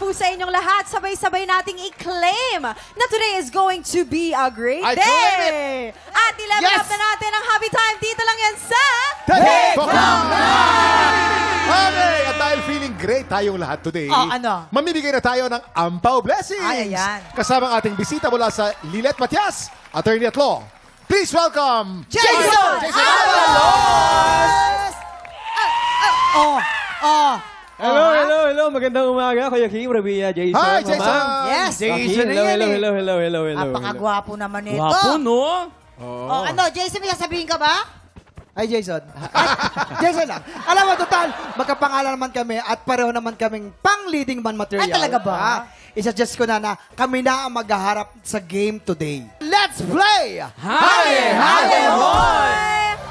po sa inyong lahat. Sabay-sabay nating i-claim na today is going to be a great I day. claim At i-level up na natin ang happy time dito lang yan sa... TikTok Live! Okay, at dahil feeling great tayong lahat today, mamibigay na tayo ng Ampaw Blessings! Ay, ayan. Kasama ang ating bisita mula sa Lilet Matias, Attorney at Law. Please welcome... Jason Avalos! Hello. Magandang umaga, Kuya Kim, Rabia, Jason. Hi, Jason! Mama. Yes, Jason, hello. Napakagwapo naman ito. Gwapo, no? Jason, may sasabihin ka ba? Ay, Jason. Jason lang. Alam mo, total, magkapangalan naman kami at pareho naman kaming pang-leading man material. Ay, talaga ba? Isa-suggest ko na kami na ang maghaharap sa game today. Let's play!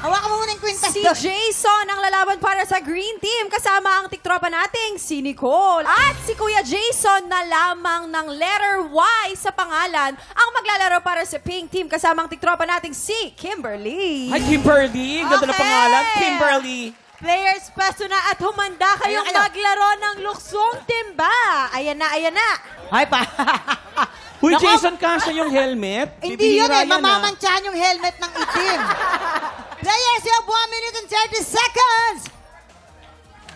Hawakan mo muna yung kwintas Si doon. Jason ang lalaban para sa Green Team kasama ang tiktropa nating si Nicole. At si Kuya Jason na lamang ng letter Y sa pangalan ang maglalaro para sa Pink Team kasama ang tiktropa nating si Kimberly. Hi, Kimberly. Ganda na Okay. pangalan. Kimberly. Players, paso na at humanda kayong Ayan. maglaro ng luksong timba. Ayan na. Ay, pa. Uy, Nako. Jason, kasha yung helmet. Hindi yun Bibihira eh. Mamamantsahan yung helmet ng itim. Players, you have 1 minute and 30 seconds.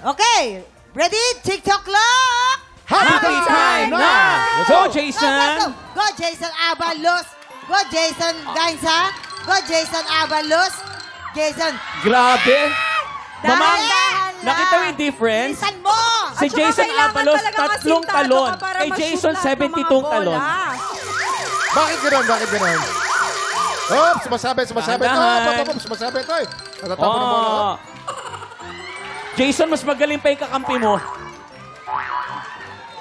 Okay. Ready? TikTok clock. Happy time na! Let's go, Jason. Go, Jason Avalos. Go, Jason Gainsa. Go, Jason Avalos. Jason. Grabe. Mama, Dahan-dahan lang. nakita mo yung difference? Bilisan mo. Si At saka Jason kailangan Avalos, talaga 3 masintado talon. ka para Kay ma-shoot Jason, lahat ng mga 72 bola. talon. Bakit gano'n? Oops, sumasabit. Dahan-dahan. Sumasabit. Oy, natatapon ng bola. Oh. Jason, mas magaling pa yung kakampi mo.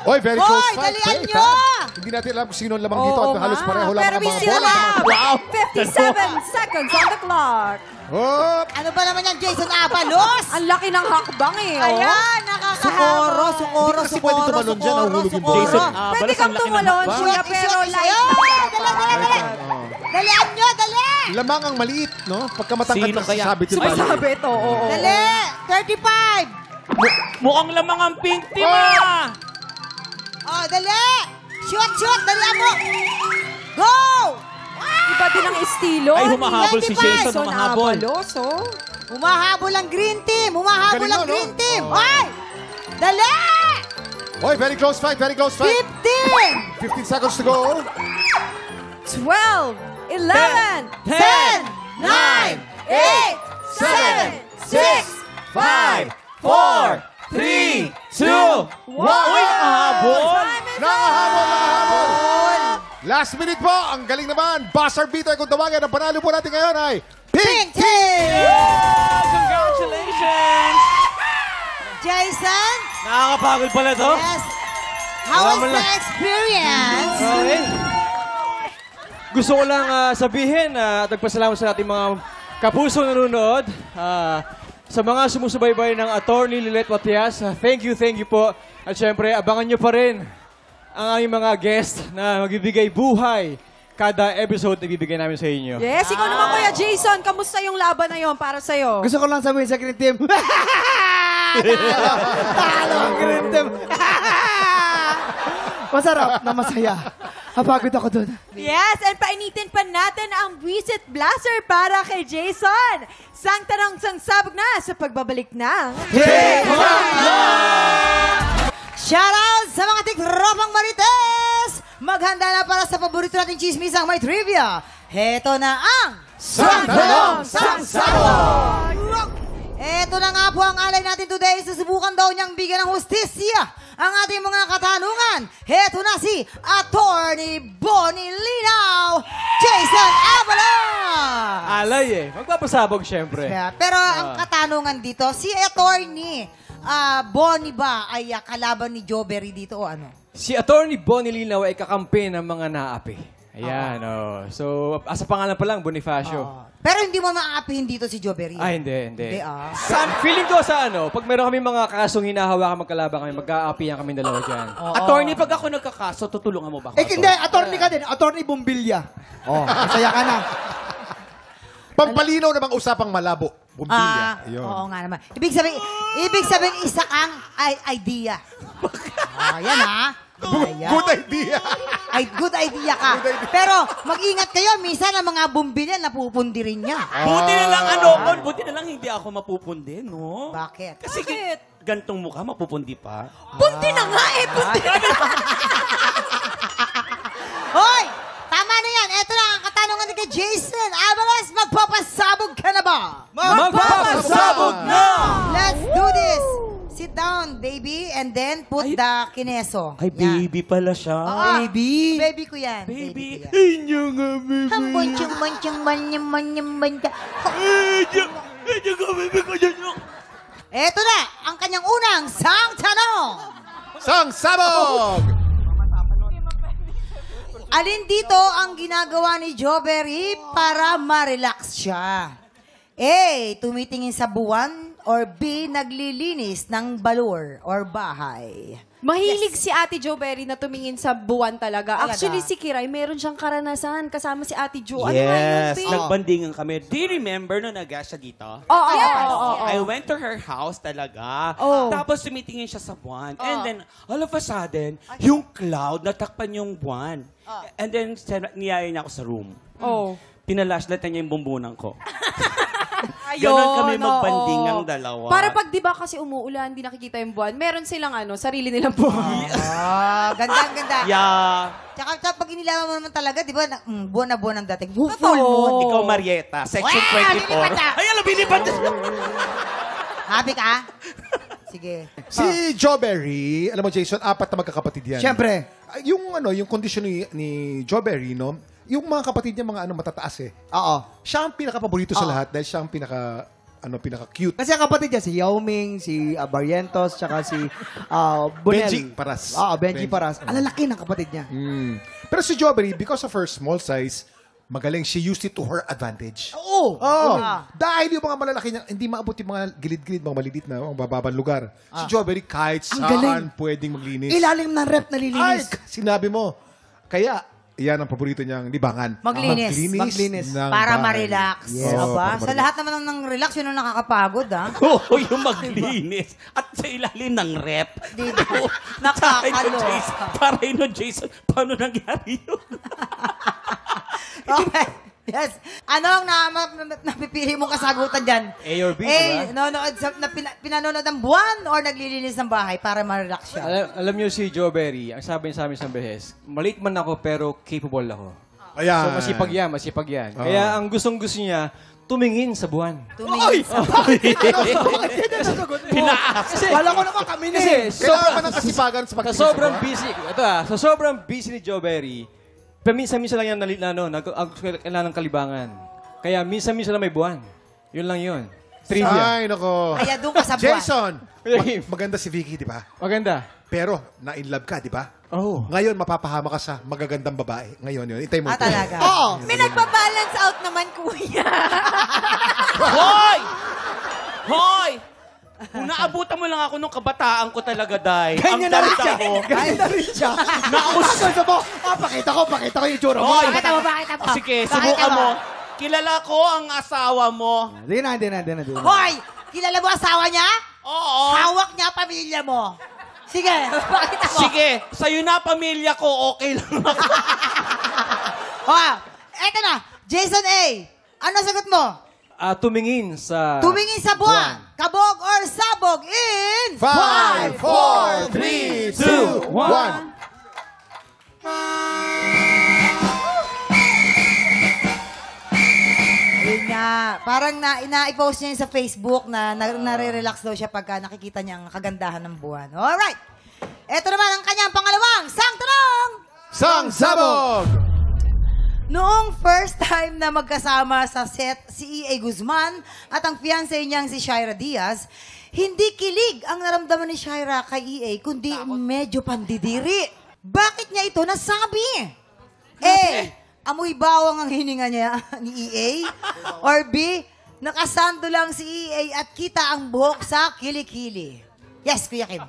Oy, very Hoy, close fight. dalian Faith, nyo! ha? Hindi natin alam kung sino ang lamang dito at halos pareho lang Pero ang we mga still bola. have Wow. 57 seconds on the clock. Hop! Ano ba naman yan, Jason Avalos? Ang laki ng hakbang eh. Oh. Ayan, nakakahabol. Sukoro. Hindi kasi pwede tumalon dyan, nahulog yung bola. Jason, Pwede Avalos, kang ang laki ng tumalon, hakbang. kuya, pero light. Dali. Dalian nyo, dali. Lamang ang maliit, no? Pagka matangkad Sino na kaya? sasabit yung talo. Sumasabit, oo. Dali. 35. Mukhang lamang ang pink team, Oh! ah! Oh, dali. Shoot. Dalian mo. Go. Iba din ang estilo. Ay, humahabol si 25. Jason, humahabol. Avalos, oh. Humahabol ang green team. Galing mo, no? Green team. Oh. Ay. Dali. Oy, very close fight. 15. 15 seconds to go. 12, 11, 10, 9, 8, 7, 6, 5, 4, 3, 2, 1. Uy, nakahabol! Nakahabol! Last minute po. Ang galing naman. Buzzer beater kung tawagin. Ang panalo po natin ngayon ay Pink Team. Congratulations! Jason. Nakakapagod pala to. Yes. How Wala was mo the lang. experience? Okay. Gusto ko lang sabihin at nagpasalamat sa ating mga kapuso nanonood. Sa mga sumusubaybay ng Attorney Lilet Matias, thank you po. At syempre, abangan nyo pa rin ang aming mga guest na magbibigay buhay kada episode na ibibigay namin sa inyo. Yes, ikaw naman, Kuya Jason. Kamusta yung laban na yon para sa'yo? Gusto ko lang sabihin sa Green Team. Talo ang Green Team. Masarap na masaya. Napagod ako dun. Yes, and painitin pa natin ang Visit Blaster para kay Jason. Sang tanong sang sabog na sa pagbabalik ng... Shoutout sa mga tikropang Marites! Maghanda na para sa paborito nating chismis ang may trivia. Heto na ang... Sang Tanong, Sang Sabog! Eto na nga po ang alay natin today. Susubukan daw niyang bigyan ng hustisya ang ating mga katanungan. Heto na si Attorney Bonnie Linaw, Jason Avalos! Alay Magpapasabog syempre. Pero ang katanungan dito, si Attorney Bonnie ba ay kalaban ni Jobery dito o ano? Si Attorney Bonnie Linaw ay kakampi ng mga naapi. Ayan, So, asa pangalan pa lang, Bonifacio. Pero hindi mo maaapihin dito si Jobery. Hindi. Hindi, Feeling ko sa pag meron kami mga kasong hinahawakan magkalaban kami, mag-aapihan kami dalawa dyan. Attorney, pag ako nagkakaso, tutulungan mo ba ako? Hindi, attorney ka din. Attorney Bumbilya. Masaya ka na. Pampalinaw namang usapang malabo. Bumbilya. Yun. Oo nga naman. Ibig sabihin isa kang idea. Yan Ayan. Good idea. Ay, good idea ka. Pero mag-ingat kayo, minsan ang mga bumbilya napupundi rin niya. Buti na lang buti na lang hindi ako mapupundi, no? Bakit? Kasi gantong mukha, mapupundi pa. Punti na nga eh, punti. Hoy! Tama na yan. Ito na ang katanungan ni kay Jason Avalos. Magpapasabog ka na ba? Magpapasabog na! Let's do this. Sit down, baby, and then put the kineso. Ay, baby pala siya. Baby. Baby ko yan. Baby. ko yan. Ay, niyo nga, baby. Eto na, ang kanyang unang sang tanong. Sang sabog! Alin dito ang ginagawa ni Joberry para ma-relax siya? A. Tumitingin sa buwan or B. Naglilinis ng balur or bahay? Mahilig si Ate Jo Berry na tumingin sa buwan talaga. Talaga? Actually, si Kiray, meron siyang karanasan kasama si Ate Jo. Ano nga yun, Yes, babe? nagbandingan kami. Do you remember nung nag-siya dito? Oo. I went to her house talaga. Oh. Tapos tumitingin siya sa buwan. And then, all of a sudden, yung cloud, natakpan yung buwan. And then, niyaya niya ako sa room. Oh. Pinalashlight niya yung bumbunan ko. Ganon kami magbanding ang dalawa. Para pag di ba kasi umuulan, hindi nakikita yung buwan, meron silang sarili nilang buwan. Ganda. Yeah. Tsaka pag inilaman mo naman talaga, di ba, buwan na buwan ang dating. Full moon. Ikaw, Marieta, section Weh, 24. lumipad na! Ay, alam, binibad! Happy ka? Sige. Si Joberry, alam mo Jason, 4 na magkakapatid yan. Siyempre. Yung condition ni Joberry, no? Yung mga kapatid niya, mga matataas eh. Oo. Siya ang pinaka-paborito sa lahat dahil siya ang pinaka-cute. Kasi ang kapatid niya, si Yao Ming, si Barrientos, tsaka si Bonel. Benji Paras. Oo, Benji Paras. Alalaki ng kapatid niya. Pero si Joberry, because of her small size, magaling, she used it to her advantage. Oo. Dahil yung mga malalaki niya, hindi maabot yung mga gilid-gilid, mga malilit na, mga bababang lugar. Si Joberry, kahit Ang saan galing. pwedeng maglinis. Ilalim ng rep na Ay, lilinis. sinabi mo. Kaya, yan ang paborito niyang libangan. Maglinis. Maglinis. ng Para bahay. ma-relax. Yes. Aba, para sa ma-relax. lahat naman ng relax, yun ang nakakapagod, ha? Oo, yung maglinis. At sa ilalim ng rep. Dito. Sa akin Nakakalo. no, Jason. Para no, Jason, paano nangyari yun? Okay. Yes. Ano ang napipili mong kasagutan dyan? A or B, A, diba? pinanonood ng buwan or naglilinis ng bahay para ma-relax siya? Alam niyo si Joe Berry, ang sabi niya sa amin sa behes, maliit man ako pero capable ako. Ayan. So masipag yan. Kaya ang gustong-gusto niya, tumingin sa buwan. Tumingin sa Wala ko naman kami na eh. Kailangan pa ng kasipagan sa Sa pagkikinig sobrang buwan. busy, sa sobrang busy ni Joe Berry, minsan-minsan lang yan kailangan ng kalibangan. Kaya minsan-minsan lang may buwan. Yun lang yun. Trivia. Ay, nako. Kaya doon ka sa buwan. Jason, Kuya Kim. maganda si Vicky, di ba? Maganda. Pero, na-in-love ka, di ba? Oh. Ngayon, mapapahama ka sa magagandang babae. Ngayon, yun. Itay mo. ito. Talaga? Oo. May nagpa-balance out naman, kuya. Hoy! Hoy! Kung naabutan mo lang ako nung kabataan ko talaga, Day. Ganyan na rin siya. Ganyan na rin siya. Gusto mo, pakita ko yung itsura mo. Hoy! Bakit mo? Sige, Bakit subukan mo? mo. Kilala ko ang asawa mo. Hindi na. Hoy! Kilala mo asawa niya? Oo. Hawak niya pamilya mo. Sige, pakita mo. Sige, sa'yo na pamilya ko, okay lang ako. Eto na, Jason A. Ano sagot mo? Tumingin sa... Tumingin sa buwan. Kabog or sabog in 5, 4, 3, 2, 1. Yun nga. Parang na-post niya yun sa Facebook na nare-relax daw siya pagka nakikita niya ang kagandahan ng buwan. Alright. Ito naman ang kanyang pangalawang sang tanong. Sang sabog! Noong first time na magkasama sa set si E.A. Guzman at ang fiancé niyang si Shaira Diaz, hindi kilig ang naramdaman ni Shaira kay E.A. kundi medyo pandidiri. Bakit niya ito nasabi? A. Amoy bawang ang hininga niya ni E.A. Or B. Nakasando lang si E.A. at kita ang buhok sa kilikili. Yes, Kuya Kim.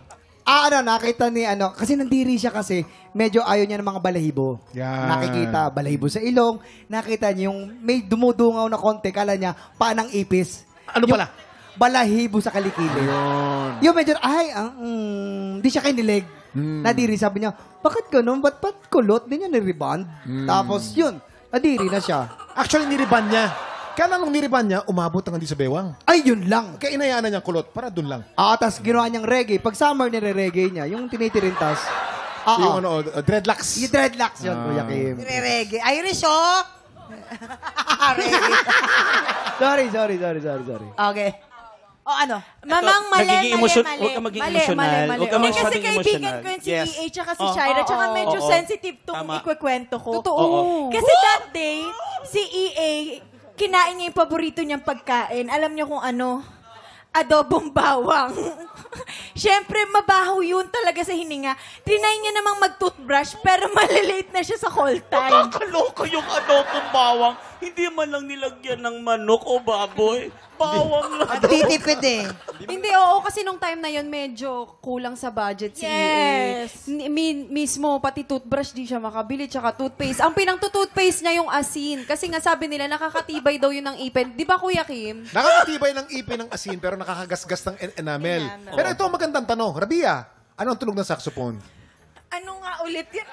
Nakita ni kasi nandiri siya kasi, medyo ayaw niya ng mga balahibo. Yan. Nakikita, balahibo sa ilong, nakita niya yung may dumudungaw na konti, kala niya, paanang ipis. Ano Yung pala? Balahibo sa kalikili. Yung medyo, di siya kinilig. Nadiri, sabi niya, bakit ganun? Ba't kulot? Di niya niriband. Tapos yun, nadiri na siya. Actually, niriban niya. Kaya nung niriban niya, umabot hanggang di sa bewang. Ay, yun lang. Kaya inayaan na niyang kulot, para dun lang. Tapos ginawa niyang reggae. Pag summer, nire-reggae niya. Yung tinitirintas. Yung dreadlocks. Yung dreadlocks yun, Kuya Kim. Reggae. Irish, oh! Reggae. Sorry. Okay. O ano? Mamang mali, nagiging mali, emosyon- mali. huwag ka maging Mali, emotional. mali, mali. Huwag ka Hindi masyadong kasi kaibigan emotional. ko yun si Yes. EA tsaka si Shira, tsaka medyo oo. sensitive tong Tama. ikwekwento ko. Totoo. Kasi that day, si EA, kinain niya yung paborito niyang pagkain. Alam niyo kung ano? Adobong bawang. Siyempre, mabaho yun talaga sa hininga. Trinay niya namang mag-toothbrush, pero malilate na siya sa call time. Nakakaloka yung adobong bawang. Hindi man lang nilagyan ng manok o baboy. Bawang lang. Titipid eh. Hindi, oo, kasi nung time na yun, medyo kulang sa budget si Yes. EA. Mismo, pati toothbrush di siya makabili, tsaka toothpaste. Ang pinang-toothpaste niya yung asin. Kasi nga sabi nila, nakakatibay daw yun ng ipin. Di ba, Kuya Kim? Nakakatibay ng ipin ng asin, pero nakakagasgas ng enamel. Pero ito ang magandang tanong. Rabia, ano ang tunog ng saxophone? Ano nga ulit yun?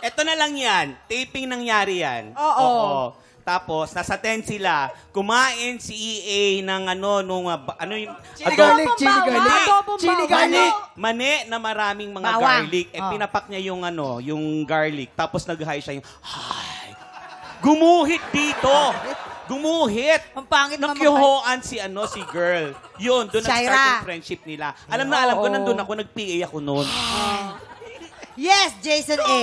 Eto na lang yan. Taping nangyari yan. Oo. Tapos, nasa tent sila. Kumain si EA ng ano yung... Chili garlic, chili garlic. Chili garlic. Mani na maraming mga Bawang. garlic. Pinapak niya yung garlic. Tapos nag-hi siya yung, hi. Gumuhit dito. Gumuhit. Ang pangit naman. Nakyuhoan si girl. Yun, doon Shaira. nag-start yung friendship nila. Alam ko, nandun ako, nag-PA ako noon. Yes, Jason A.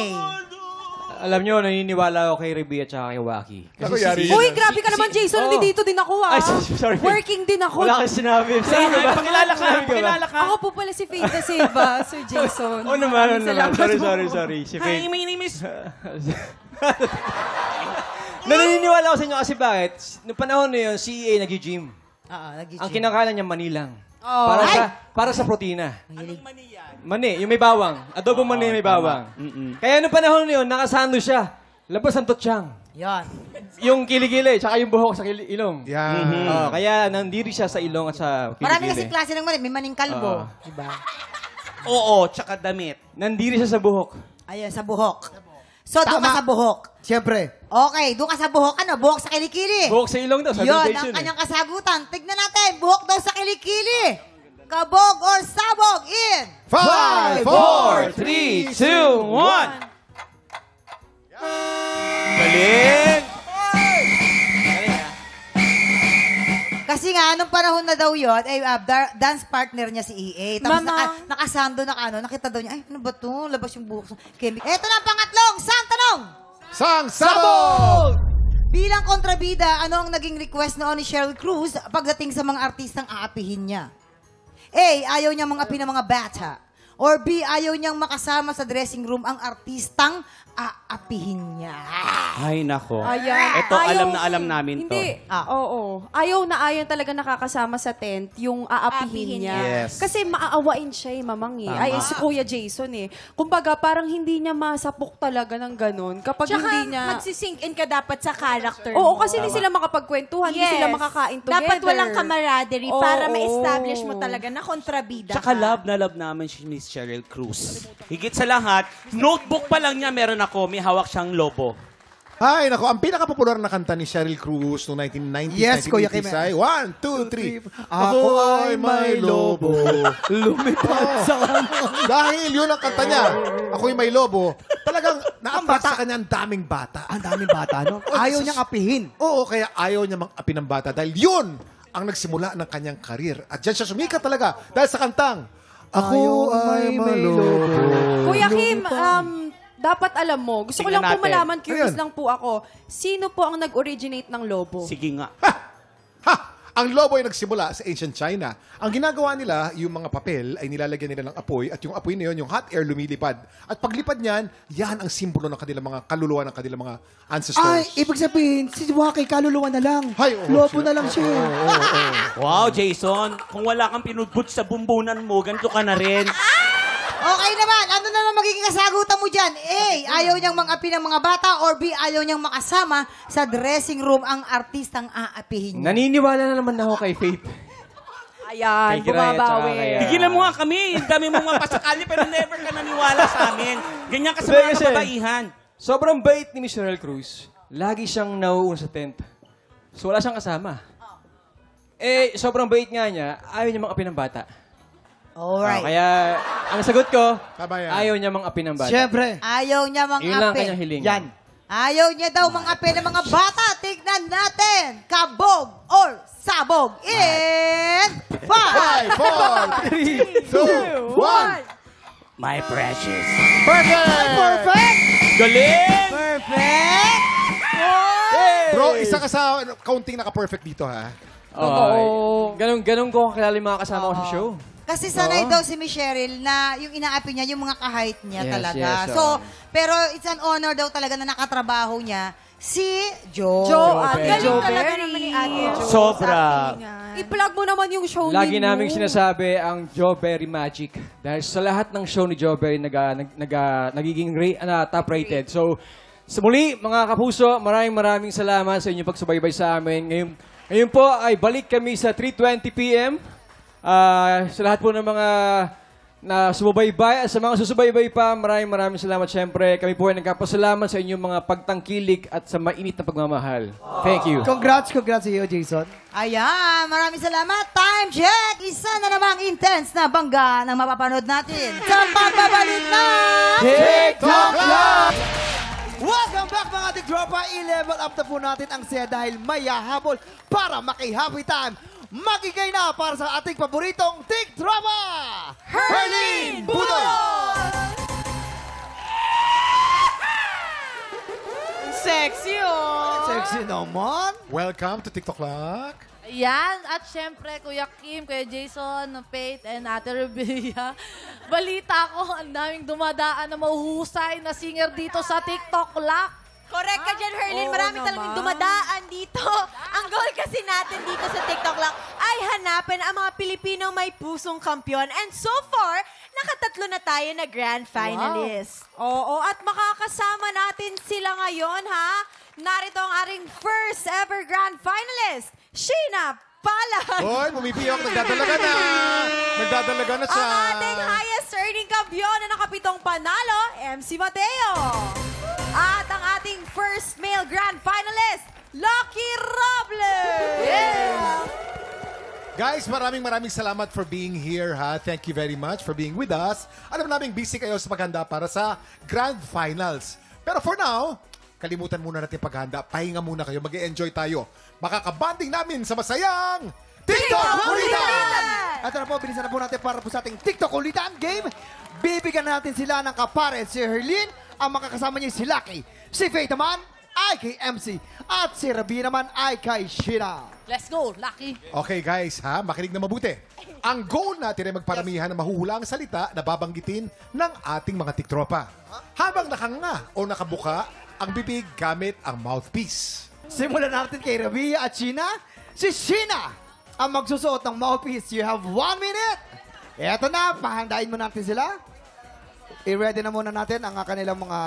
Alam nyo, naniniwala ako kay Rebe at saka kay Waki. Ako yari Uy, grabe ka naman, Jason. Oo. Dito din ako, Ay, sorry. Working din ako. Wala kang sinabi. Pakilala ka. Ako po pala si Faith da Silva, Sir Jason. Oh naman. Salamat po. Sorry. Si Hi, Faith. my name is... Naniniwala ako sa inyo kasi bakit? Noong panahon na yun, si EA nag-gym. nag-gym. Ang kinakain niya manilang. Oh. Para sa protina. Anong mani yan? Mani, yung may bawang. Adobong mani may bawang. Kaya noong panahon na yun, nakasando siya. Labas ang tutsang. Yan. Yung kiligili, tsaka yung buhok sa ilong. Yan. Kaya nandiri siya sa ilong at sa Marami kiligili. kasi klase ng mani. May maning kalbo. Diba? Oo, tsaka damit. Nandiri siya sa buhok. Ayun, sa buhok. So, doon ka Tama. sa buhok. Siyempre. Okay, doon ka sa buhok. Ano? Buhok sa kilikili. Buhok sa ilong daw, sabi Yun, ng ang Jason. kanyang kasagutan. Tignan natin. Buhok daw sa kilikili. Kabog or sabog in. 5, 4, 3, 2, 1. Galing! Kasi nga, anong panahon na daw yun, dance partner niya si EA. Tapos Mama. nakasando nakita daw niya, ay, ano ba to? Labas yung buhok. Eto na ang pangatlong, sang tanong! Sang sabog! Bilang kontrabida, ano ang naging request noon ni Sheryl Cruz pagdating sa mga artistang aapihin niya? A, ayaw niyang mga ng mga bata. Or B, ayaw niyang makasama sa dressing room ang artistang aapihin niya. Ay, nako. Ayan. Ito, Ayaw- alam namin to. Hindi. Oo. Ayaw na ayaw talaga nakakasama sa tent yung aapihin niya. Yes. Kasi maaawain siya mamang eh. Tama. Ay, si Kuya Jason eh. Kumbaga, parang hindi niya masapok talaga ng ganun. Kapag Tsaka hindi niya... magsisink in ka dapat sa character Oo, mo. kasi hindi sila makapagkwentuhan, hindi sila makakain together. Dapat walang camaraderie para Oo. ma-establish mo talaga na kontrabida Tsaka ka. love na love namin si Miss Sheryl Cruz. Higit sa lahat, notebook pa lang niya meron ako, may hawak siyang lobo. Ay, nako, ang pinakapopular na kanta ni Sheryl Cruz noong 1990s, Yes, Kuya 1980s Kim. ay 1, 2, 3. Ako ay may lobo. Lumipad sa Dahil yun ang kanta niya. Ako'y may lobo. Talagang na-attract sa kanya ang daming bata. Ang daming bata, no? Ayaw niyang apihin. Oo, kaya ayaw niya mang-api ng bata dahil yun ang nagsimula ng kanyang karir. At dyan siya sumikat talaga dahil sa kantang Ako ay may lobo. Kuya Kim, dapat alam mo, gusto ko Tingnan lang po natin. malaman, curious Ayan. lang po ako, sino po ang nag-originate ng lobo? Sige nga. Ang lobo ay nagsimula sa ancient China. Ang ginagawa nila, yung mga papel ay nilalagyan nila ng apoy at yung apoy na yun, yung hot air lumilipad. At paglipad niyan, yan ang simbolo ng kanilang mga kaluluwa ng kanilang mga ancestors. Ay, ibig sabihin, si Waki kaluluwa na lang. Ay, oo, Lobo siya. na lang siya. Wow, Jason, kung wala kang pinudbut sa bumbunan mo, ganito ka na rin. Okay naman, ano na magiging kasagutan mo dyan? A, ayaw niyang mang-api ng mga bata or B, ayaw niyang makasama sa dressing room ang artistang aapihin niya. Naniniwala na naman ako kay Faith. Ayan, Kay Kiraya, tsaka bumabawi. kay, Tigilan mo nga kami. Dami mong mga pasakali pero never ka naniwala sa amin. Ganyan ka sa Hindi, mga kasi- kababaihan. Sobrang bait ni Miss Cheryl Cruz. Lagi siyang nauuna sa tent. So wala siyang kasama. Eh, sobrang bait nga niya, ayaw niya mang-api ng bata. Alright. Kaya, ang sagot ko, Tama yan. ayaw niya mang-api ng bata. Siyempre. Ayaw niya Yun lang mang-api. kanyang hiling. Yan. Ayaw niya daw mang-api ng mga bata. Tignan natin. Kabog or sabog in 5, 5, 4, 3, 2, 1. My precious. Perfect! Perfect! Galing! Perfect! Bro, isa ka sa counting naka-perfect dito, ha? Oo. Ganun ko kakilala yung mga kasama ko sa show. Kasi sanay daw si Miss Cheryl na yung inaapi niya, yung mga kahit niya Yes, talaga. yes, So, pero it's an honor daw talaga na nakatrabaho niya si Joe. Ate Galing Jo talaga Berry. naman ni Ate Jo. Sobra. I-plug mo naman yung show Lagi niyo. naming sinasabi ang Joe Berry Magic. Dahil sa lahat ng show ni Joe Berry nagiging top rated. So, sa muli, mga kapuso, maraming salamat sa inyong pagsubaybay sa amin. Ngayon po ay balik kami sa 3:20 p.m. Sa lahat po ng mga na sumubaybay at sa mga susubaybay pa, maraming salamat syempre. Kami po ay nagkapasalamat sa inyong mga pagtangkilik at sa mainit na pagmamahal. Thank you. Congrats sa iyo, Jason. Ayan, maraming salamat. Time check! Isa na namang intense na bangga na mapapanood natin sa pagbabalik na TikTok Live! Welcome back mga Tiktropa! I-level up na po natin ang saya dahil may hahabol para maki-happy time. Magigay na para sa ating paboritong Tiktropa! Herlin Budol! Sexy, oh. Sexy naman! Welcome to TikTok Lock. Yan, at syempre, Kuya Kim, Kuya Jason, Faith, and Ate Rebilla. Balita ko, ang daming dumadaan na mahuhusay na singer dito sa TikTok Lock. Correct ka dyan, Herlin. Oo Marami naman. talagang dumadaan dito. Ang goal kasi natin dito sa TikTok lang ay hanapin ang mga Pilipinong may pusong kampiyon. And so far, nakatatlo na tayo na grand finalist. Oo, at makakasama natin sila ngayon, ha? Narito ang ating first ever grand finalist, Sheena Palad. Hoy, pumipiyok. Nagdadalaga na. Nagdadalaga na siya. Ang ating highest earning kampiyon na nakapitong panalo, MC Mateo. At ang ating first male grand finalist, Lucky Robles. Yeah! Guys, maraming salamat for being here, ha? Thank you very much for being with us. Alam namin busy kayo sa paghanda para sa Grand Finals. Pero for now, kalimutan muna natin paghanda. Pahinga muna kayo. Mag-enjoy tayo. Makakabanding namin sa masayang TikTok Kulitan! At na po, bilisan na po natin para po sa ating TikTok Ulitan game. Bibigyan natin sila ng kapares si Herlin. Ang makakasama niya si Lucky. Si Faith naman ay kay MC. At si Rabi naman ay kay Sheena. Let's go, Lucky. Okay guys, ha? Makinig na mabuti. Ang goal natin ay magparamihan ng mahuhulang salita na babanggitin ng ating mga tiktropa. Habang nakanga o nakabuka ang bibig gamit ang mouthpiece. Simulan natin kay Rabi at Sheena. Si Sheena ang magsusuot ng mouthpiece. You have 1 minute. Eto na, pahandain mo natin sila. I-ready na muna natin ang kanilang mga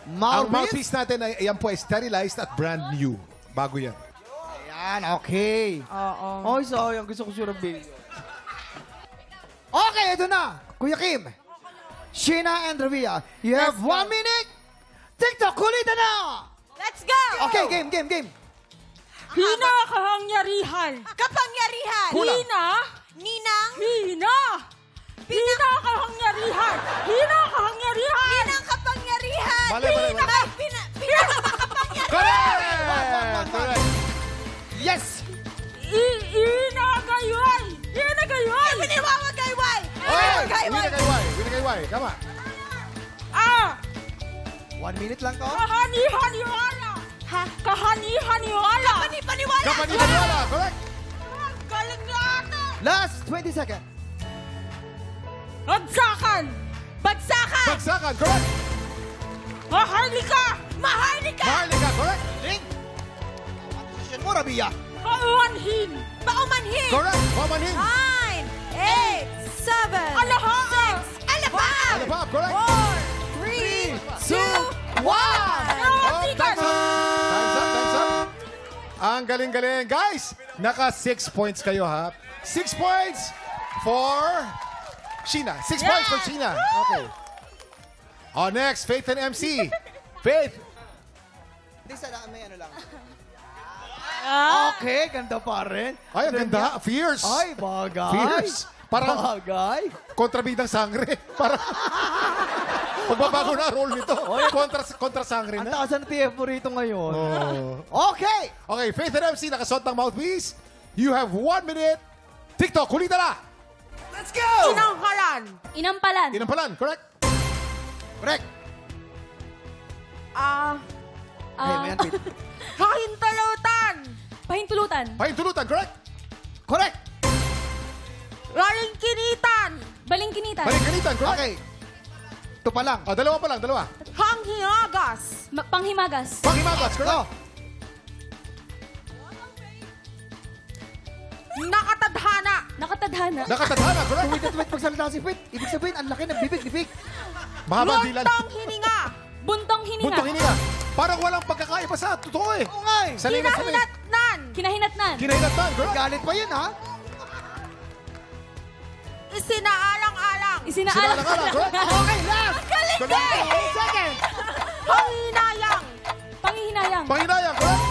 Ang mouthpiece. mouthpiece natin ay yan po ay sterilized at brand new. Bago yan. Ayan, okay. Oo. Oh, sayang. Gusto ko si Rabi. Okay, ito na. Kuya Kim. Sheena and Rabia, you have 1 minute. TikTok, kulitan na! Let's go! Okay, game. Hina kahangyarihan. Kapangyarihan! Kulang. Ninang! Hina! Hina kahangyarihan. Hina kahangyarihan. Ninang kapangyarihan! Mali. Pinakakapangyarihan! Correct! Correct! Yes! Hina gayway. Hina gayway. Piniwawagayway! Winagayway. Kama. 1 minute lang to. Kahani-haniwala. Kahani-haniwala. Paniwala! Kapaniwala. Correct! Galing na ata. Last 20 seconds. Bagsakan. Bagsakan! Bagsakan. Correct! Maharlika. Maharlika! Maharlika. Correct! Link. Position mo, Rabia. Paumanhin. Paumanhin! Correct! Pamanhin. 9, 8, 7, Alahaan. 6, Lollipop, correct. 4, 3, 2, 1. Oh, time's up. Ang galing-galing. Guys, naka 6 points kayo, ha? 6 points for Sheena. 6 points for Sheena. Okay. Oh, next, Faith and MC. Faith. Hindi sa may ano lang. Okay, ganda pa rin. Ay, ang ganda. Fierce. Ay, bagay. Fierce. Parang bagay. kontrabidang sangre. Parang pagbabago na role nito. Kontra sangre Ang na. taas ng TFO rito ngayon. Oh. Okay. Okay, Faith and MC, nakasuot ng mouthpiece. You have 1 minute. TikTok, kulita na. Let's go! Inangkalan. Inampalan. Inampalan, correct? Correct. Okay, may unbeat. Hahintulutan. Pahintulutan. Pahintulutan, correct? Correct. Lalingkinitan. Balingkinitan. Balikanitan, correct? Okay. Ito pa lang. Oh, dalawa pa lang, dalawa. Hanghiagas. Panghimagas. Panghimagas, correct? Nakatadhana. Nakatadhana. Nakatadhana, correct? Wait, pagsalita si Fit. Ibig sabihin, ang laki ng bibig ni Vic. Mahaba dilan. Lontong hininga. Buntong hininga. Buntong hininga. Parang walang pagkakaiba sa totoo eh. Oo nga eh. Salina, salina. Kinahinatnan. Kinahinatnan. Kinahinatan, correct? Galit pa yun, ha? Isinaalang-alang. Isinaalang. Sinalakala, correct? Okay, last. Galing Galing. din. 8 seconds. Panghinayang. Panghihinayang. Panghinayang, correct?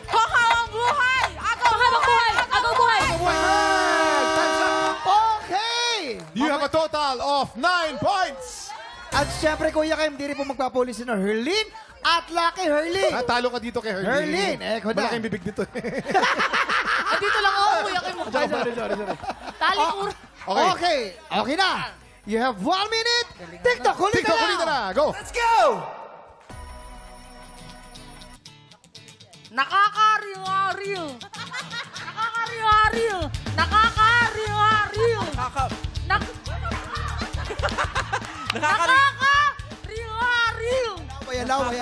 Hahawang buhay. Agaw Panghabang buhay. Agaw buhay. Correct! Time's up. Okay. You have a total of 9 points. At syempre, Kuya Kim, hindi rin po magpapuli si Herlin at Lucky Herlin. Talo ka dito kay Herlin. Herlin, ko na. Malaking bibig dito. Dito lang ako, Kuya Kim. Sorry. Tali ura. Okay. Okay na. You have 1 minute. TikTok, kulit TikTok, kulita na. Go. Let's go. Nakakariwaril. Nakakariwaril. Nakakariwaril. Nakakariwaril.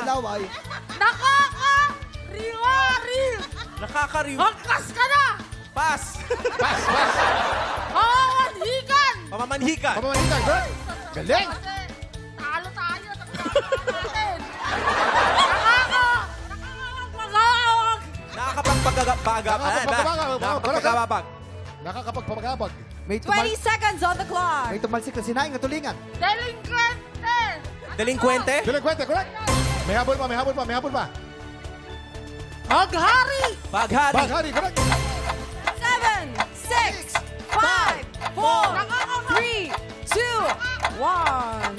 Laway. Nakakariwaril. Nakakariw. Hangkas ka na. Pass. Pass. Mamanhikan. Pamamanhikan. Pamamanitan, correct? Galing. Talo tayo. Nakakapagpagabag. Nakakapagpamagabag. May 20 seconds on the clock. tumalsik na sinaing na tulingan. Delinquente. Delinquente. Delinquente, correct? May habol pa. Aghari. Baghari. Baghari, correct? 7, 6, 5, 4, 3, 2, 1.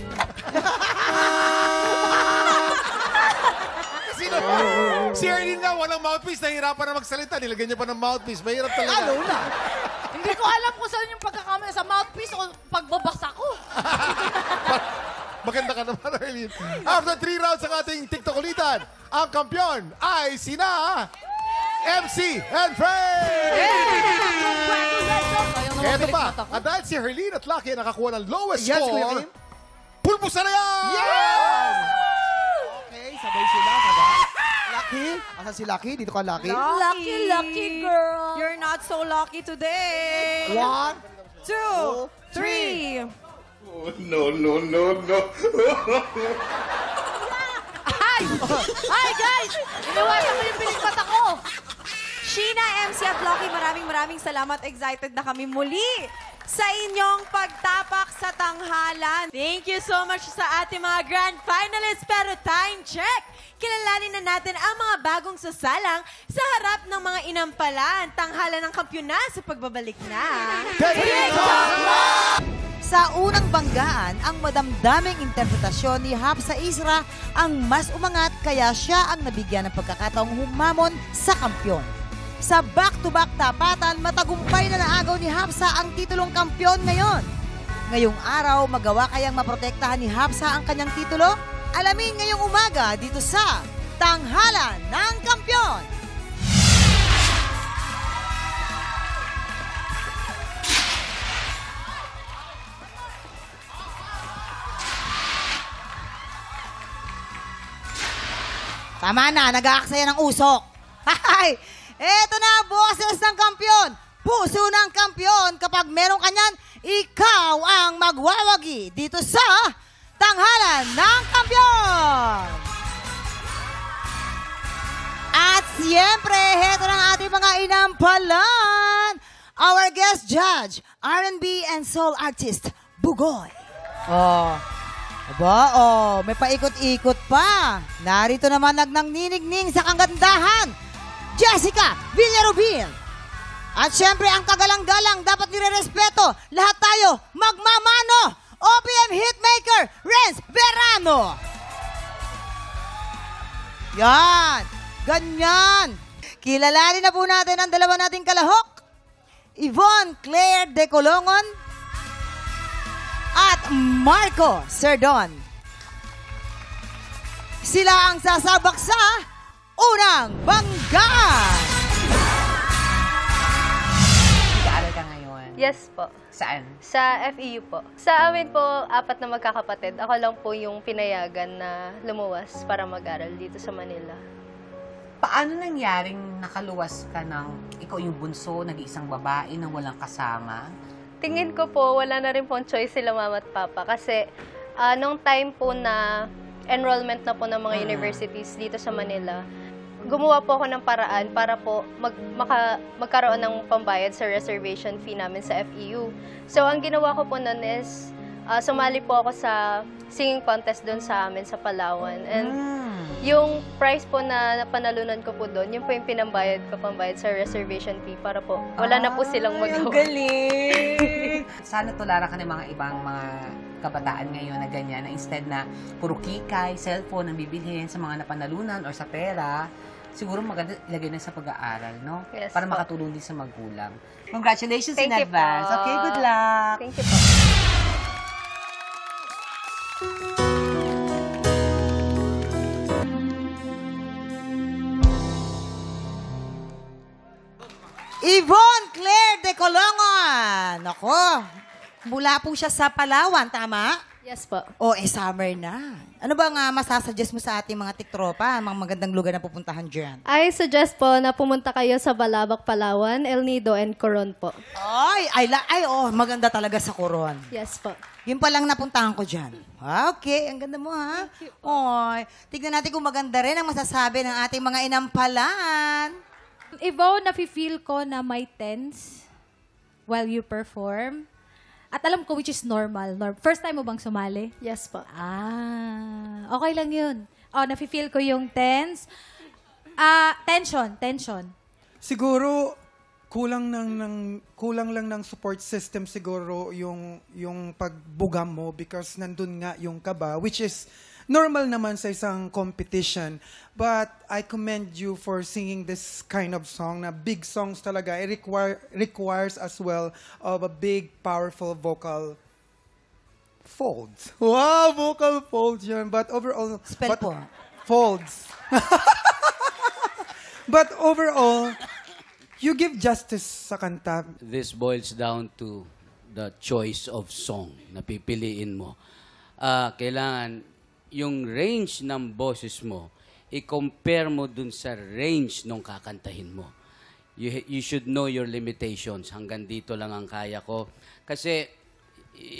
Si Erlene nga, walang mouthpiece. Nahihirapan na magsalita. Nilagyan niya pa ng mouthpiece. Mahirap talaga. Na. Hindi ko alam kung saan yung pagkakamali sa mouthpiece o pagbabasa ko. Maganda ka naman, Erlene. After 3 rounds ng ating TikTok ulitan, ang kampyon ay sina MC and Frey! Eto pa. At dahil si Herlene at Lucky nakakuha ng lowest Yes, score, Kuya Kim. pulpusan na yan! Okay, sabay sila. Lucky. Asan si Lucky? Dito ka, Lucky. Lucky girl. You're not so lucky today. 1, 2, 3. Hi guys! Iniwasan mo yung pinikmata ko. Sheena, MC at Lucky, maraming salamat. Excited na kami muli sa inyong pagtapak sa tanghalan. Thank you so much sa ating mga grand finalists. Pero time check! Kilalanin na natin ang mga bagong sasalang sa harap ng mga inampalan. Tanghalan ng kampyona sa pagbabalik na. Sa unang banggaan, ang madamdaming interpretasyon ni Hapsa Isra ang mas umangat kaya siya ang nabigyan ng pagkakataong humamon sa kampyon. Sa back-to-back tapatan, matagumpay na naagaw ni Hapsa ang titulong kampyon ngayon. Ngayong araw, magawa kayang maprotektahan ni Hapsa ang kanyang titulo? Alamin ngayong umaga dito sa Tanghalan ng Kampyon. Tama na, nag-aaksaya ng usok. Hay! Eto na, bukas ng kampyon. Puso ng kampyon. Kapag meron kanyan, ikaw ang magwawagi dito sa Tanghalan ng Kampiyon! At siyempre, heto ng ating mga inampalan, our guest judge, R&B and soul artist, Bugoy. May paikot-ikot pa. Narito naman nagningning sa kagandahan, Jessica Villarubin. At syempre, ang kagalang-galang dapat nire-respeto. Lahat tayo magmamano. OPM hitmaker, Renz Verano. Yan. Ganyan. Kilalanin na po natin ang dalawa nating kalahok. Yvonne Claire de Colongon at Marco Serdon. Sila ang sasabak sa unang banggaan. Nag-aaral ka ngayon? Yes po. Saan? Sa FEU po. Sa amin po, 4 na magkakapatid. Ako lang po yung pinayagan na lumuwas para mag-aral dito sa Manila. Paano nangyaring nakaluwas ka ng ikaw yung bunso, nag-iisang babae na walang kasama? Tingin ko po, wala na rin po choice sila mama at papa. Kasi nung time po na enrollment na po ng mga universities dito sa Manila, gumawa po ako ng paraan para po magkaroon ng pambayad sa reservation fee namin sa FEU. So, ang ginawa ko po nun is, sumali po ako sa singing contest doon sa amin sa Palawan. And yung prize po na napanalunan ko po doon, yun po yung pambayad sa reservation fee para po wala na po silang magawa. Ang galing! Sana tularan ka ng mga ibang mga kabataan ngayon na ganyan, na instead na puro kikay, cellphone ang bibilhin sa mga napanalunan or sa pera, siguro maganda ilagay na sa pag-aaral, no? Yes, para po. makatulong din sa magulang. Congratulations in Thank you advance. po. Okay, good luck! Thank you po. Yvonne Claire de Colongon. Ako, mula po siya sa Palawan, tama? Yes po. Summer na. Ano bang masasuggest mo sa ating mga tiktropa, mga magandang lugar na pupuntahan dyan? I suggest po na pumunta kayo sa Balabac, Palawan, El Nido, and Coron po. Maganda talaga sa Coron. Yes po. Yun pa lang napuntahan ko dyan. Okay, ang ganda mo ha. Tignan natin kung maganda rin ang masasabi ng ating mga inampalan. Yvonne, nafe-feel ko na may tense while you perform. At alam ko which is normal. First time mo bang sumali? Yes po. Okay lang yun. Nafe-feel ko yung tense. Tension. Siguro, kulang lang ng support system siguro yung pagbugam mo because nandun nga yung kaba, which is normal naman sa isang competition. But I commend you for singing this kind of song na big songs talaga. It requires as well of a big, powerful vocal folds. Wow, vocal folds yun. But overall... Spell po. Folds. But overall, you give justice sa kanta. This boils down to the choice of song na pipiliin mo. Kailangan yung range ng boses mo, i-compare mo dun sa range nung kakantahin mo. You should know your limitations. Hanggang dito lang ang kaya ko. Kasi,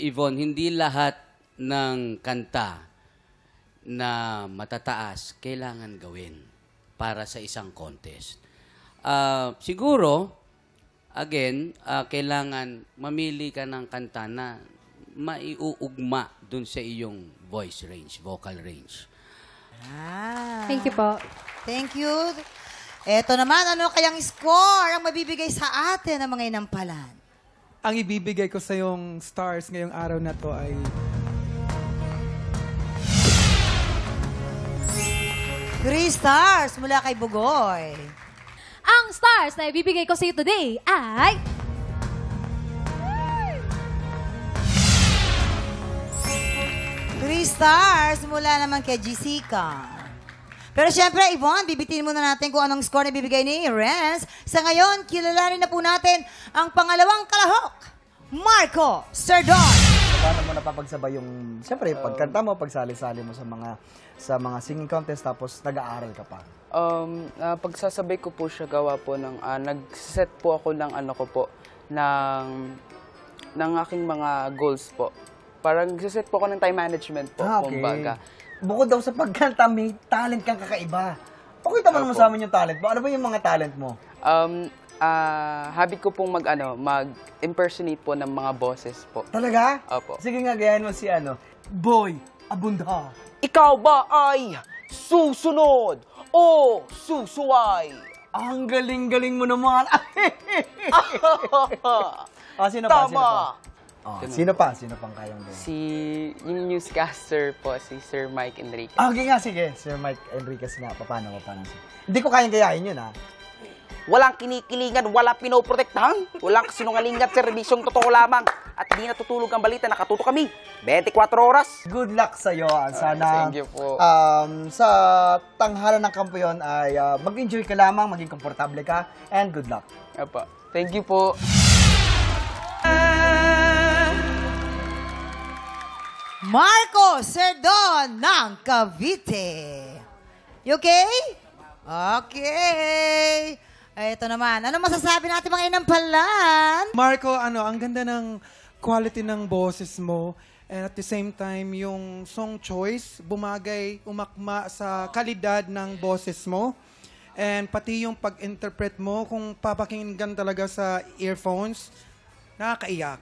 Yvonne, hindi lahat ng kanta na matataas kailangan gawin para sa isang contest. Siguro, again, kailangan mamili ka ng kanta na maiuugma dun sa iyong voice range, vocal range. Thank you po. Thank you. Eto naman, ano kayang score ang mabibigay sa atin ng mga inampalan? Ang ibibigay ko sa yung stars ngayong araw na to ay... 3 stars mula kay Bugoy. Ang stars na ibibigay ko sa iyo today ay... 3 stars mula naman kay Jessica. Pero syempre, Yvonne, bibitin muna natin kung anong score na bibigay ni Renz. Sa ngayon, kilalanin na po natin ang pangalawang kalahok, Marco Serdon. Paano mo napapagsabay yung, syempre, pagkanta mo, pagsali-sali mo sa mga singing contest, tapos nag-aaral ka pa? Pagsasabay ko po siya gawa po ng, nag-set po ako ng ng ng aking mga goals po. Parang set po ako ng time management po, kumbaga. Bukod daw sa pagkanta, may talent kang kakaiba. Pakita mo naman sa amin yung talent mo. Ano ba yung mga talent mo? Habit ko pong mag-impersonate po ng mga boses po. Talaga? Opo. Sige nga, gayahin mo si Boy Abunda. Ikaw ba ay susunod o susuway? Ang galing-galing mo naman. Sino pa? Sino pa? Sino pang kayang gawin? Yung newscaster po, si Sir Mike Enriquez. Okay nga, sige. Sir Mike Enriquez nga. Paano? Hindi ko kayang gayahin yun, Walang kinikilingan, walang pinoprotektahan, walang kasinungalingan, serbisyong totoo lamang. At di natutulog ang balita, nakatuto kami. 24 oras. Good luck sa'yo. Sana Thank you po. sa tanghalan ng kampeon ay mag-enjoy ka lamang, maging komportable ka, and good luck. Opo. Thank you po. Marco Serdon ng Cavite. You okay? Okay. Ito naman. Ano masasabi natin mga inampalan? Marco, ang ganda ng quality ng boses mo. And at the same time, yung song choice, bumagay, umakma sa kalidad ng boses mo. And pati yung pag-interpret mo, kung papakinggan talaga sa earphones, nakakaiyak.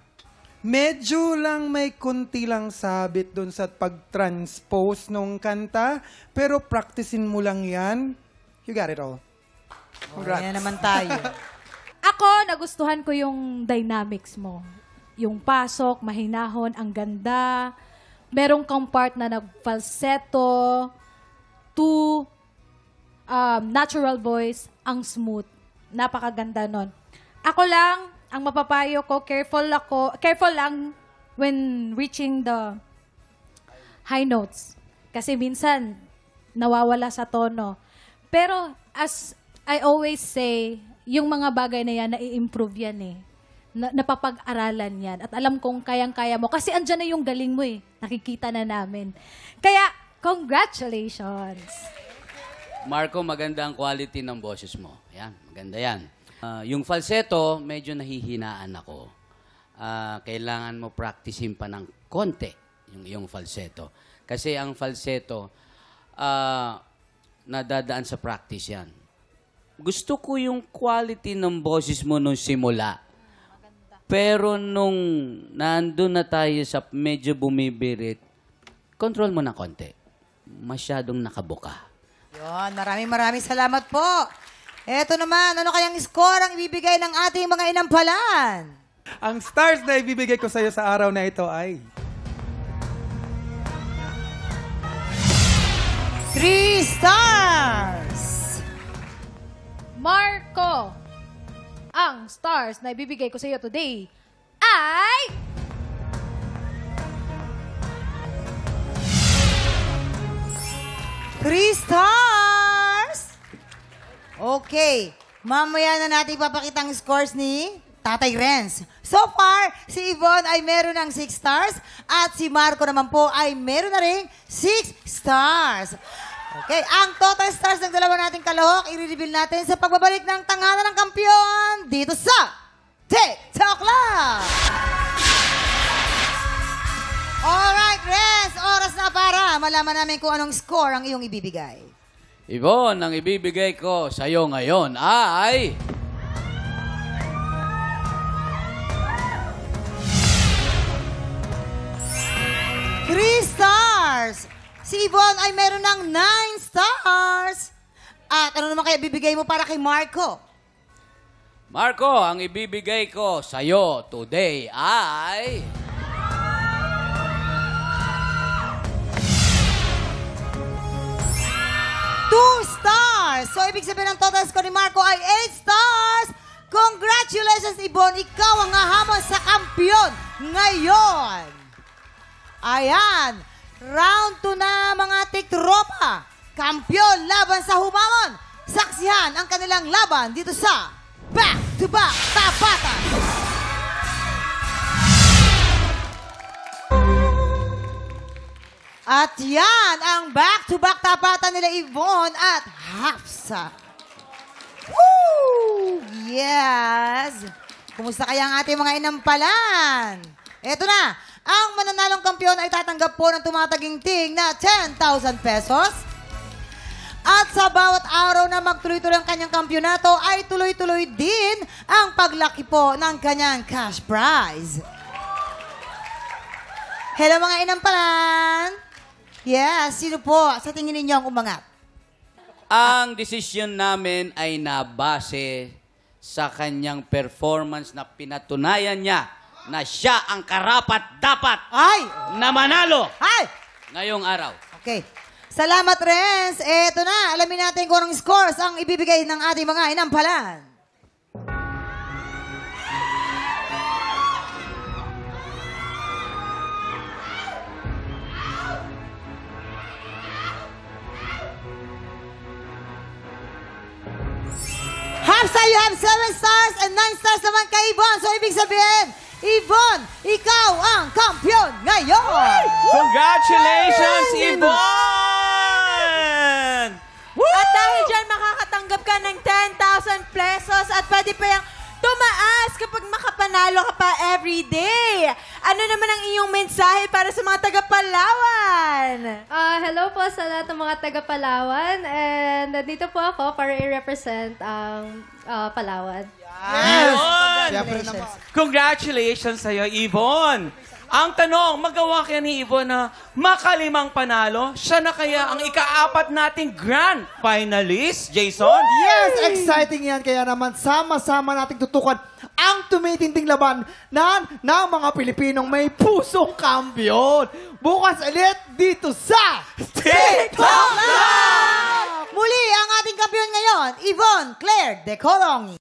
Medyo lang may kunti lang sabit dun sa pag-transpose nung kanta, pero practicein mo lang yan. You got it all. Congrats. Yan naman tayo. Ako, nagustuhan ko yung dynamics mo. Yung pasok, mahinahon, ang ganda. Merong kang part na nag-falsetto, natural voice, ang smooth. Napakaganda nun. Ako lang, ang mapapayo ko, careful lang when reaching the high notes. Kasi minsan, nawawala sa tono. Pero as I always say, yung mga bagay na yan, nai-improve yan eh. Napapag-aralan yan. At alam kong kayang-kaya mo. Kasi andyan na yung galing mo eh. Nakikita na namin. Kaya, congratulations! Marco, maganda ang quality ng boses mo. Yan, maganda yan. Yung falsetto, medyo nahihinaan ako. Kailangan mo practicein pa ng konti yung falsetto. Kasi ang falsetto, nadadaan sa practice yan. Gusto ko yung quality ng boses mo nung simula. Pero nung nandun na tayo sa medyo bumibirit, control mo na konti. Masyadong nakabuka. Yun, maraming salamat po. Eto naman, ano kayang score ang ibibigay ng ating mga inampalan? Ang stars na ibibigay ko sa'yo sa araw na ito ay 3 stars! Marco, ang stars na ibibigay ko sa iyo today ay... Three stars! Okay. Mamaya na natin ipapakita ang scores ni Tatay Renz. So far, si Yvonne ay meron ng 6 stars at si Marco naman po ay meron na rin 6 stars. Okay, ang total stars ng dalawa nating kalahok, i-reveal natin sa pagbabalik ng tanghalan ng kampiyon dito sa TikTok Live! Alright, Renz, oras na para malaman namin kung anong score ang iyong ibibigay. Yvonne, ang ibibigay ko sa iyo ngayon ay... Three stars! Si Yvonne ay meron ng 9 stars. At ano naman kaya bibigay mo para kay Marco? Marco, ang ibibigay ko sa iyo today ay... 2 stars! So, ibig sabihin ng total score ni Marco ay 8 stars! Congratulations, Yvonne! Ikaw ang hahamon sa kampiyon ngayon! Ayan! Round 2 na mga tiktropa! Kampiyon laban sa humamon! Saksihan ang kanilang laban dito sa Back to Back Tapatan! At yan ang back-to-back tapatan nila Yvonne at Hafsa. Woo! Yes! Kumusta kaya ang ating mga inampalan? Eto na, ang mananalong kampiyon ay tatanggap po ng tumataginting na 10,000 pesos. At sa bawat araw na magtuloy-tuloy ang kanyang kampyonato ay tuloy-tuloy din ang paglaki po ng kanyang cash prize. Hello mga inampalan! Yes, sino po sa tingin ninyo ang umangat? Ang desisyon namin ay nabase sa kanyang performance na pinatunayan niya na siya ang karapat-dapat na manalo ngayong araw. Okay. Salamat, Renz. Eto na, alamin natin kung anong scores ang ibibigay ng ating mga inampalan. Hafsa, you have 7 stars and 9 stars naman kay Yvonne. So, ibig sabihin, Yvonne, ikaw ang kampiyon ngayon! Congratulations, Yvonne! At dahil dyan, makakatanggap ka ng 10,000 pesos at pwede pa yung tumaas kapag makapanalo ka pa everyday. Ano naman ang iyong mensahe para sa mga taga-Palawan? Hello po sa lahat ng mga taga-Palawan. And nandito po ako para i-represent ang Palawan. Congratulations sa'yo, Yvonne! Ang tanong, magawa kaya ni Yvonne na makalimang panalo? Siya na kaya ang ika-4 nating grand finalist, Jason? Yes, exciting yan. Kaya naman sama-sama nating tutukan ang tumitinding laban ng mga Pilipinong may pusong kampiyon. Bukas ulit dito sa TikTok Live! Muli ang ating kampiyon ngayon, Yvonne Claire Decorong.